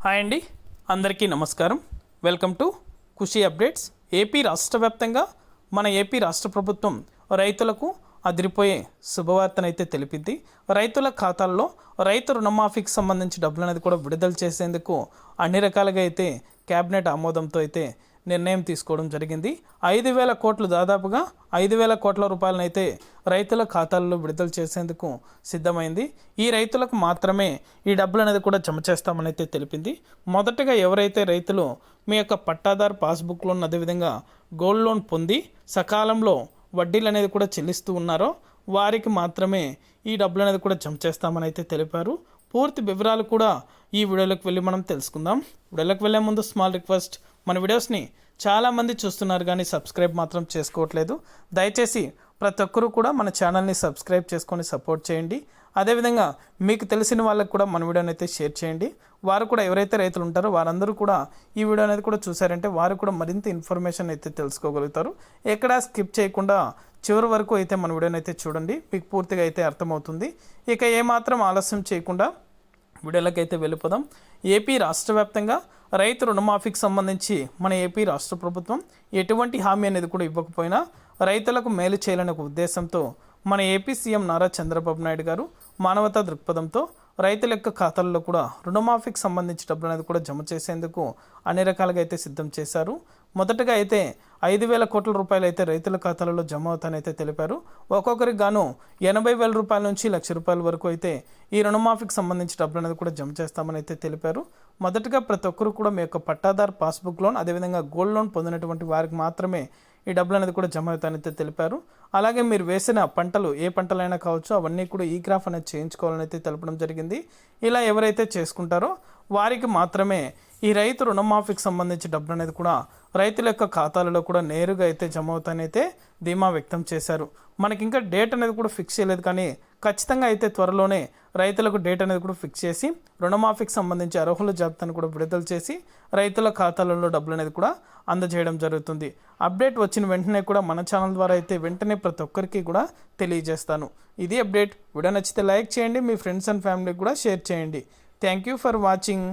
Hi అండి, అందరికీ నమస్కారం. Welcome to Khushi updates. AP రాష్ట్ర వ్యాప్తంగా మన ఏపీ రాష్ట్ర ప్రభుత్వం రైతులకు అదిరిపోయే శుభవార్తనైతే తెలిపింది. రైతుల ఖాతాల్లో రైతు రుణమాఫీకి సంబంధించి డబ్బులు అనేది కూడా విడుదల చేసేందుకు అన్ని రకాలుగా అయితే క్యాబినెట్ ఆమోదంతో అయితే నిర్ణయం తీసుకోవడం జరిగింది. 5,000 కోట్లు, దాదాపుగా 5,000 కోట్ల రూపాయలనైతే రైతుల ఖాతాల్లో విడుదల చేసేందుకు సిద్ధమైంది. ఈ రైతులకు మాత్రమే ఈ డబ్బులు అనేది కూడా జమ చేస్తామని అయితే తెలిపింది. మొదటగా ఎవరైతే రైతులు మీ యొక్క పట్టాదారు పాస్బుక్ లోన్, అదేవిధంగా గోల్డ్ లోన్ పొంది సకాలంలో వడ్డీలు అనేది కూడా చెల్లిస్తూ ఉన్నారో వారికి మాత్రమే ఈ డబ్బులు అనేది కూడా జమ చేస్తామని అయితే తెలిపారు. పూర్తి వివరాలు కూడా ఈ వీడియోలోకి వెళ్ళి మనం తెలుసుకుందాం. వీడియోలోకి వెళ్ళే ముందు స్మాల్ రిక్వెస్ట్, మన వీడియోస్ని చాలామంది చూస్తున్నారు కానీ సబ్స్క్రైబ్ మాత్రం చేసుకోవట్లేదు. దయచేసి ప్రతి ఒక్కరూ కూడా మన ఛానల్ని సబ్స్క్రైబ్ చేసుకొని సపోర్ట్ చేయండి. అదేవిధంగా మీకు తెలిసిన వాళ్ళకి కూడా మన వీడియోని అయితే షేర్ చేయండి. వారు కూడా, ఎవరైతే రైతులు ఉంటారో వారందరూ కూడా ఈ వీడియో అనేది కూడా చూసారంటే వారు కూడా మరింత ఇన్ఫర్మేషన్ అయితే తెలుసుకోగలుగుతారు. ఎక్కడా స్కిప్ చేయకుండా చివరి వరకు అయితే మన వీడియోని అయితే చూడండి, మీకు పూర్తిగా అయితే అర్థమవుతుంది. ఇక ఏమాత్రం ఆలస్యం చేయకుండా వీడియోలోకి అయితే వెళ్ళిపోదాం. ఏపీ రాష్ట్ర వ్యాప్తంగా రైతు రుణమాఫీకి సంబంధించి మన ఏపీ రాష్ట్ర ప్రభుత్వం ఎటువంటి హామీ అనేది కూడా ఇవ్వకపోయినా రైతులకు మేలు చేయాలనే ఒక ఉద్దేశంతో మన ఏపీ సీఎం నారా చంద్రబాబు నాయుడు గారు మానవతా దృక్పథంతో రైతుల యొక్క ఖాతాల్లో కూడా రుణమాఫీకి సంబంధించి డబ్బులు అనేది కూడా జమ చేసేందుకు అన్ని రకాలుగా అయితే సిద్ధం చేశారు. మొదటగా అయితే 5,000 కోట్ల రూపాయలు అయితే రైతుల ఖాతాలలో జమ అవుతాయని అయితే తెలిపారు. ఒక్కొక్కరికి గాను 80,000 రూపాయల నుంచి 1,00,000 రూపాయల వరకు అయితే ఈ రుణమాఫీకి సంబంధించి డబ్బులు అనేది కూడా జమ చేస్తామని అయితే తెలిపారు. మొదటగా ప్రతి ఒక్కరు కూడా మీ యొక్క పట్టాదారు పాస్బుక్ లోన్, అదేవిధంగా గోల్డ్ లోన్ పొందినటువంటి వారికి మాత్రమే ఈ డబ్బులు అనేది కూడా జమ అవుతాయని అయితే తెలిపారు. అలాగే మీరు వేసిన పంటలు, ఏ పంటలైనా కావచ్చు, అవన్నీ కూడా ఈ గ్రాఫ్ అనేది చేయించుకోవాలని అయితే తెలపడం జరిగింది. ఇలా ఎవరైతే చేసుకుంటారో వారికి మాత్రమే ఈ రైతు రుణమాఫీకి సంబంధించి డబ్బులు అనేది కూడా రైతుల యొక్క ఖాతాలలో కూడా నేరుగా అయితే జమ అవుతాయని అయితే ధీమా వ్యక్తం చేశారు. మనకి ఇంకా డేట్ అనేది కూడా ఫిక్స్ చేయలేదు, కానీ ఖచ్చితంగా అయితే త్వరలోనే రైతులకు డేట్ అనేది కూడా ఫిక్స్ చేసి రుణమాఫీకి సంబంధించి అర్హుల జాబితాను కూడా విడుదల చేసి రైతుల ఖాతాలలో డబ్బులు అనేది కూడా అందజేయడం జరుగుతుంది. అప్డేట్ వచ్చిన వెంటనే కూడా మన ఛానల్ ద్వారా అయితే వెంటనే ప్రతి ఒక్కరికి కూడా తెలియజేస్తాను. ఇది అప్డేట్. వీడియో నచ్చితే లైక్ చేయండి, మీ ఫ్రెండ్స్ అండ్ ఫ్యామిలీకి కూడా షేర్ చేయండి. Thank you for watching.